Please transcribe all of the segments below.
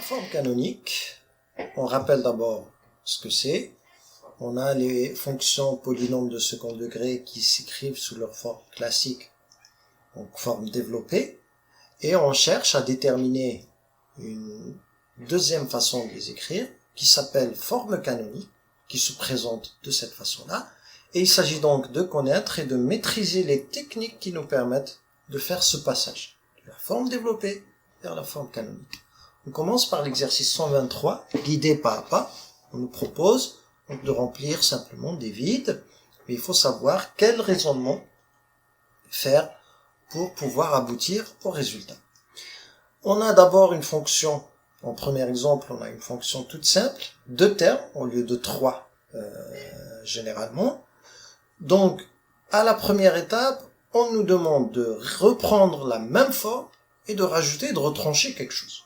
La forme canonique, on rappelle d'abord ce que c'est. On a les fonctions polynômes de second degré qui s'écrivent sous leur forme classique, donc forme développée, et on cherche à déterminer une deuxième façon de les écrire qui s'appelle forme canonique, qui se présente de cette façon-là, et il s'agit donc de connaître et de maîtriser les techniques qui nous permettent de faire ce passage de la forme développée vers la forme canonique. On commence par l'exercice 123, guidé pas à pas. On nous propose donc de remplir simplement des vides, mais il faut savoir quel raisonnement faire pour pouvoir aboutir au résultat. On a d'abord une fonction, en premier exemple, on a une fonction toute simple, 2 termes au lieu de 3 généralement. Donc, à la première étape, on nous demande de reprendre la même forme et de rajouter et de retrancher quelque chose.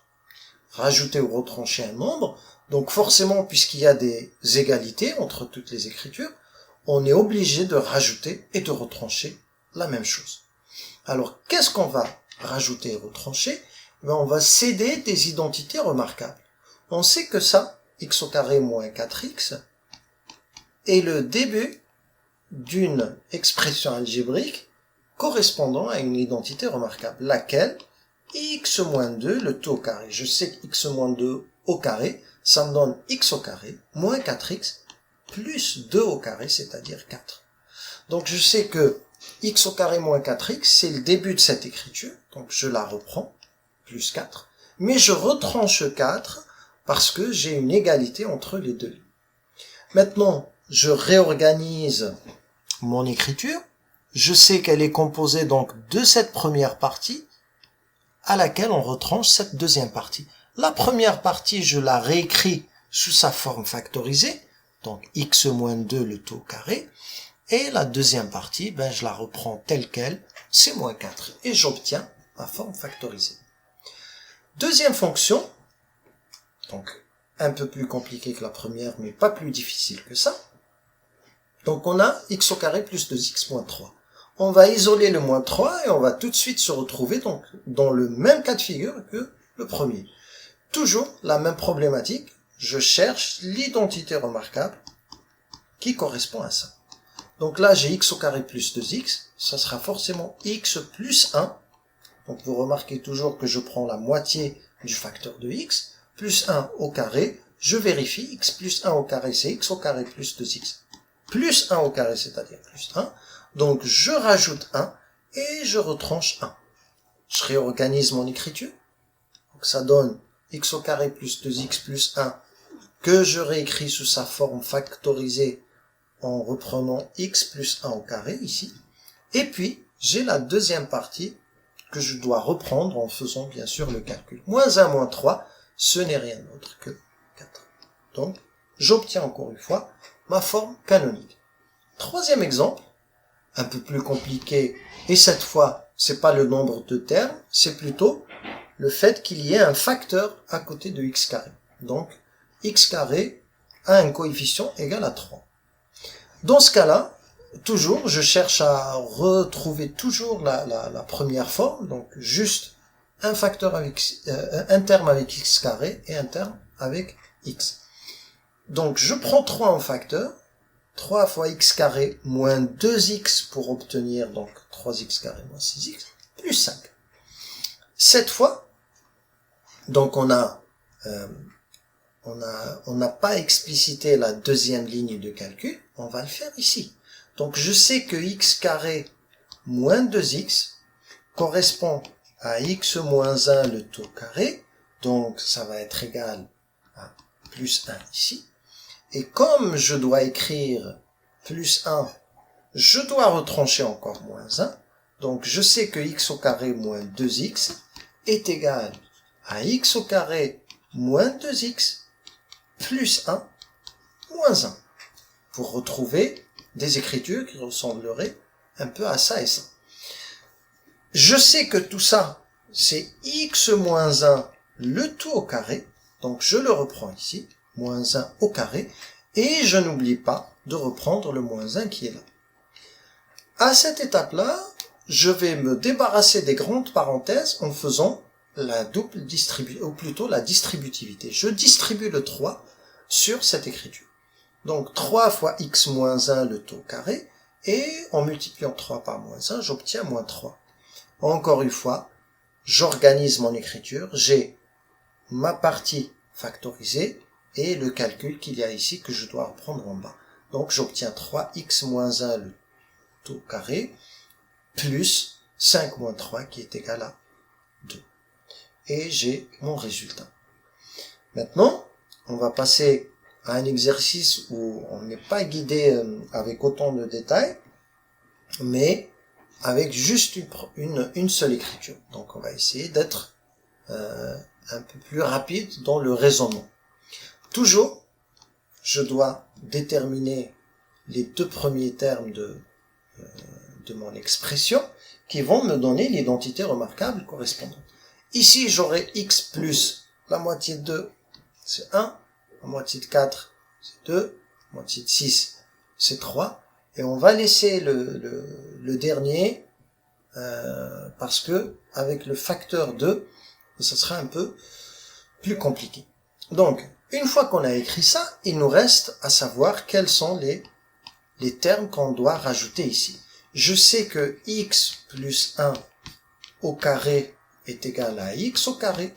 Rajouter ou retrancher un nombre, donc forcément, puisqu'il y a des égalités entre toutes les écritures, on est obligé de rajouter et de retrancher la même chose. Alors, qu'est-ce qu'on va rajouter et retrancher? On va céder des identités remarquables. On sait que ça, x au carré moins 4x, est le début d'une expression algébrique correspondant à une identité remarquable, laquelle x moins 2, le tout au carré. Je sais que x moins 2 au carré, ça me donne x au carré moins 4x plus 2 au carré, c'est-à-dire 4. Donc je sais que x au carré moins 4x, c'est le début de cette écriture, donc je la reprends, plus 4, mais je retranche 4 parce que j'ai une égalité entre les deux. Maintenant, je réorganise mon écriture, je sais qu'elle est composée donc de cette première partie, à laquelle on retranche cette deuxième partie. La première partie, je la réécris sous sa forme factorisée, donc x moins 2 le tout au carré, et la deuxième partie, je la reprends telle quelle, c'est moins 4, et j'obtiens ma forme factorisée. Deuxième fonction, donc un peu plus compliquée que la première, mais pas plus difficile que ça. Donc on a x au carré plus 2x moins 3. On va isoler le moins 3 et on va tout de suite se retrouver donc dans le même cas de figure que le premier. Toujours la même problématique, je cherche l'identité remarquable qui correspond à ça. Donc là j'ai x au carré plus 2x, ça sera forcément x plus 1. Donc vous remarquez toujours que je prends la moitié du facteur de x, plus 1 au carré, je vérifie, x plus 1 au carré c'est x au carré plus 2x, plus 1 au carré c'est-à-dire plus 1, donc je rajoute 1 et je retranche 1. Je réorganise mon écriture, donc ça donne x au carré plus 2x plus 1 que je réécris sous sa forme factorisée en reprenant x plus 1 au carré ici, et puis j'ai la deuxième partie que je dois reprendre en faisant bien sûr le calcul. Moins 1 moins 3, ce n'est rien d'autre que 4. Donc, j'obtiens encore une fois ma forme canonique. Troisième exemple, un peu plus compliqué, et cette fois, c'est pas le nombre de termes, c'est plutôt le fait qu'il y ait un facteur à côté de x carré. Donc, x carré a un coefficient égal à 3. Dans ce cas-là, toujours, je cherche à retrouver toujours la première forme, donc juste un facteur avec un terme avec x carré et un terme avec x. Donc je prends 3 en facteur, 3 fois x carré moins 2x pour obtenir donc 3x carré moins 6x plus 5. Cette fois, donc on n'a pas explicité la deuxième ligne de calcul, on va le faire ici. Donc je sais que x carré moins 2x correspond à x moins 1 le tout carré, donc ça va être égal à plus 1 ici. Et comme je dois écrire plus 1, je dois retrancher encore moins 1, donc je sais que x au carré moins 2x est égal à x au carré moins 2x plus 1 moins 1, pour retrouver des écritures qui ressembleraient un peu à ça et ça. Je sais que tout ça, c'est x moins 1 le tout au carré, donc je le reprends ici, moins 1 au carré, et je n'oublie pas de reprendre le moins 1 qui est là. À cette étape-là, je vais me débarrasser des grandes parenthèses en faisant la double distribution, ou plutôt la distributivité. Je distribue le 3 sur cette écriture. Donc 3 fois x moins 1 le tout au carré, et en multipliant 3 par moins 1, j'obtiens moins 3. Encore une fois, j'organise mon écriture, j'ai ma partie factorisée et le calcul qu'il y a ici que je dois reprendre en bas. Donc j'obtiens 3x moins 1 le tout au carré, plus 5 moins 3 qui est égal à 2. Et j'ai mon résultat. Maintenant, on va passer à un exercice où on n'est pas guidé avec autant de détails, mais avec juste une seule écriture. Donc on va essayer d'être un peu plus rapide dans le raisonnement. Toujours, je dois déterminer les deux premiers termes de mon expression qui vont me donner l'identité remarquable correspondante. Ici, j'aurai x plus la moitié de 2, c'est 1, la moitié de 4, c'est 2, la moitié de 6, c'est 3, et on va laisser le dernier parce que avec le facteur 2, ça sera un peu plus compliqué. Donc, une fois qu'on a écrit ça, il nous reste à savoir quels sont les termes qu'on doit rajouter ici. Je sais que x plus 1 au carré est égal à x au carré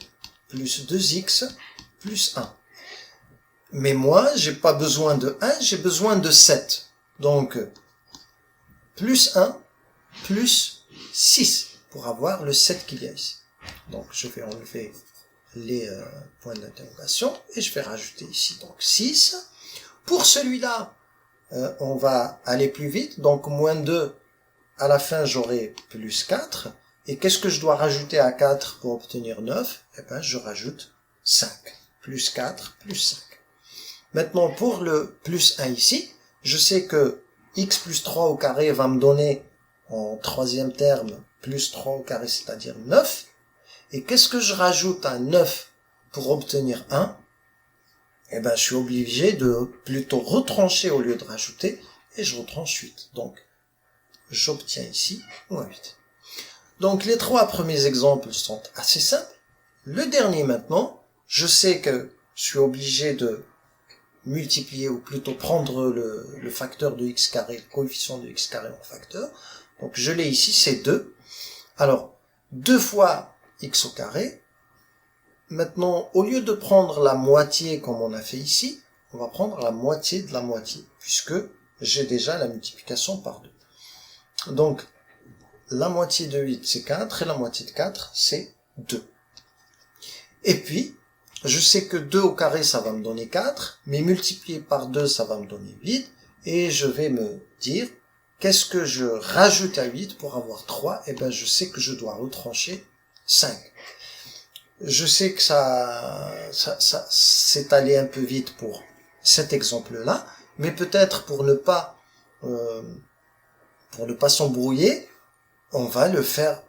plus 2x plus 1. Mais moi, j'ai pas besoin de 1, j'ai besoin de 7. Donc, plus 1 plus 6 pour avoir le 7 qu'il y a ici. Donc, je vais enlever les points d'interrogation et je vais rajouter ici donc 6. Pour celui-là, on va aller plus vite. Donc, moins 2, à la fin, j'aurai plus 4. Et qu'est-ce que je dois rajouter à 4 pour obtenir 9? Eh bien, je rajoute 5. Plus 4, plus 5. Maintenant, pour le plus 1 ici, je sais que x plus 3 au carré va me donner, en troisième terme, plus 3 au carré, c'est-à-dire 9. Et qu'est-ce que je rajoute à 9 pour obtenir 1? Eh ben, je suis obligé de plutôt retrancher au lieu de rajouter, et je retranche 8. Donc, j'obtiens ici moins 8. Donc, les trois premiers exemples sont assez simples. Le dernier maintenant, je sais que je suis obligé de multiplier, ou plutôt prendre le facteur de x carré, le coefficient de x carré en facteur. Donc, je l'ai ici, c'est 2. Alors, 2 fois x au carré. Maintenant, au lieu de prendre la moitié comme on a fait ici, on va prendre la moitié de la moitié, puisque j'ai déjà la multiplication par 2. Donc, la moitié de 8, c'est 4, et la moitié de 4, c'est 2. Et puis, je sais que 2 au carré, ça va me donner 4, mais multiplié par 2, ça va me donner 8, et je vais me dire, qu'est-ce que je rajoute à 8 pour avoir 3? Eh bien, je sais que je dois retrancher 5. Je sais que ça s'est allé un peu vite pour cet exemple-là, mais peut-être pour ne pas s'embrouiller, on va le faire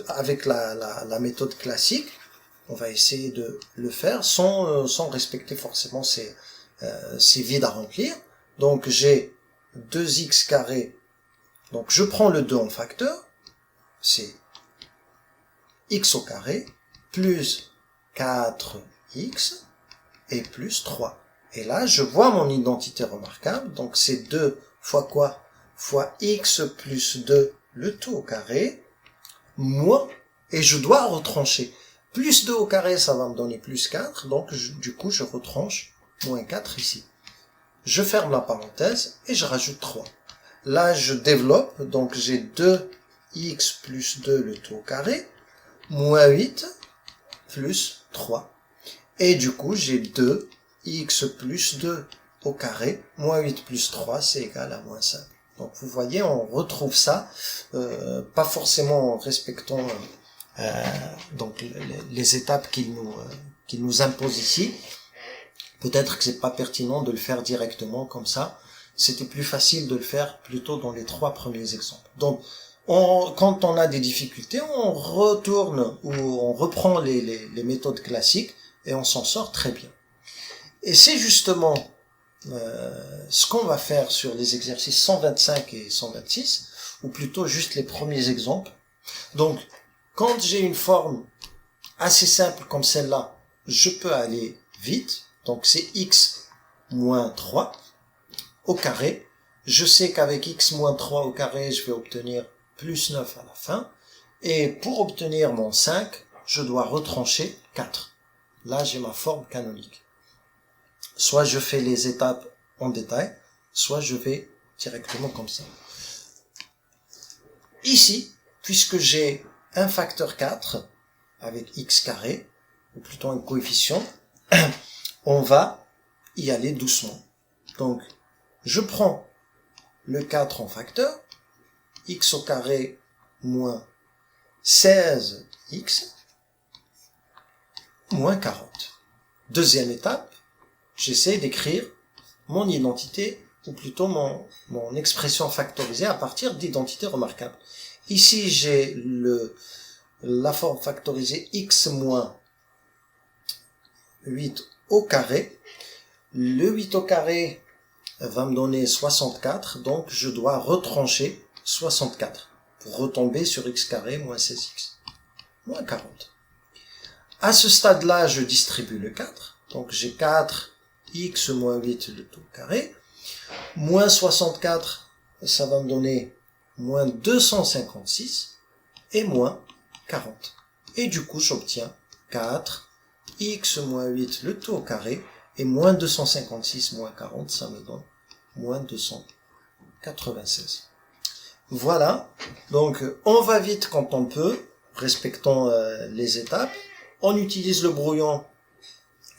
avec la méthode classique. On va essayer de le faire sans respecter forcément ces vides à remplir. Donc j'ai 2x carré. Donc je prends le 2 en facteur. C'est x au carré plus 4x et plus 3. Et là, je vois mon identité remarquable. Donc c'est 2 fois quoi? Fois x plus 2 le tout au carré, moins, et je dois retrancher. Plus 2 au carré, ça va me donner plus 4, donc du coup, je retranche moins 4 ici. Je ferme la parenthèse et je rajoute 3. Là, je développe, donc j'ai 2x plus 2 le tout au carré, moins 8 plus 3. Et du coup, j'ai 2x plus 2 au carré, moins 8 plus 3, c'est égal à moins 5. Donc vous voyez, on retrouve ça, pas forcément en respectant donc les étapes qu'il nous impose ici. Peut-être que c'est pas pertinent de le faire directement comme ça. C'était plus facile de le faire plutôt dans les trois premiers exemples. Donc quand on a des difficultés, on retourne ou on reprend les méthodes classiques et on s'en sort très bien. Et c'est justement ce qu'on va faire sur les exercices 125 et 126, ou plutôt juste les premiers exemples. Donc, Quand j'ai une forme assez simple comme celle-là, je peux aller vite. Donc c'est x moins 3 au carré. Je sais qu'avec x moins 3 au carré, je vais obtenir plus 9 à la fin. Et pour obtenir mon 5, je dois retrancher 4. Là, j'ai ma forme canonique. Soit je fais les étapes en détail, soit je vais directement comme ça. Ici, puisque j'ai un facteur 4 avec x carré, ou plutôt un coefficient, on va y aller doucement. Donc, je prends le 4 en facteur, x au carré moins 16x moins 40. Deuxième étape, j'essaie d'écrire mon identité, ou plutôt mon expression factorisée à partir d'identités remarquables. Ici, j'ai la forme factorisée x moins 8 au carré. Le 8 au carré va me donner 64, donc je dois retrancher 64 pour retomber sur x carré moins 16x moins 40. À ce stade-là, je distribue le 4, donc j'ai 4x moins 8 le tout carré, moins 64, ça va me donner moins 256 et moins 40. Et du coup, j'obtiens 4x moins 8 le tout au carré et moins 256 moins 40, ça me donne moins 296. Voilà, donc on va vite quand on peut, respectons les étapes. On utilise le brouillon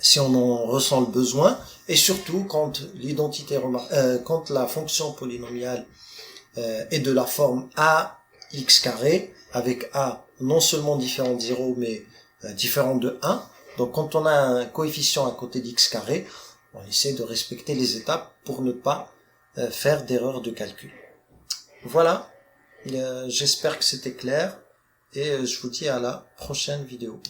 si on en ressent le besoin, et surtout quand quand la fonction polynomiale est de la forme ax carré, avec a non seulement différent de 0, mais différent de 1. Donc quand on a un coefficient à côté d'x carré, on essaie de respecter les étapes pour ne pas faire d'erreur de calcul. Voilà, j'espère que c'était clair, et je vous dis à la prochaine vidéo.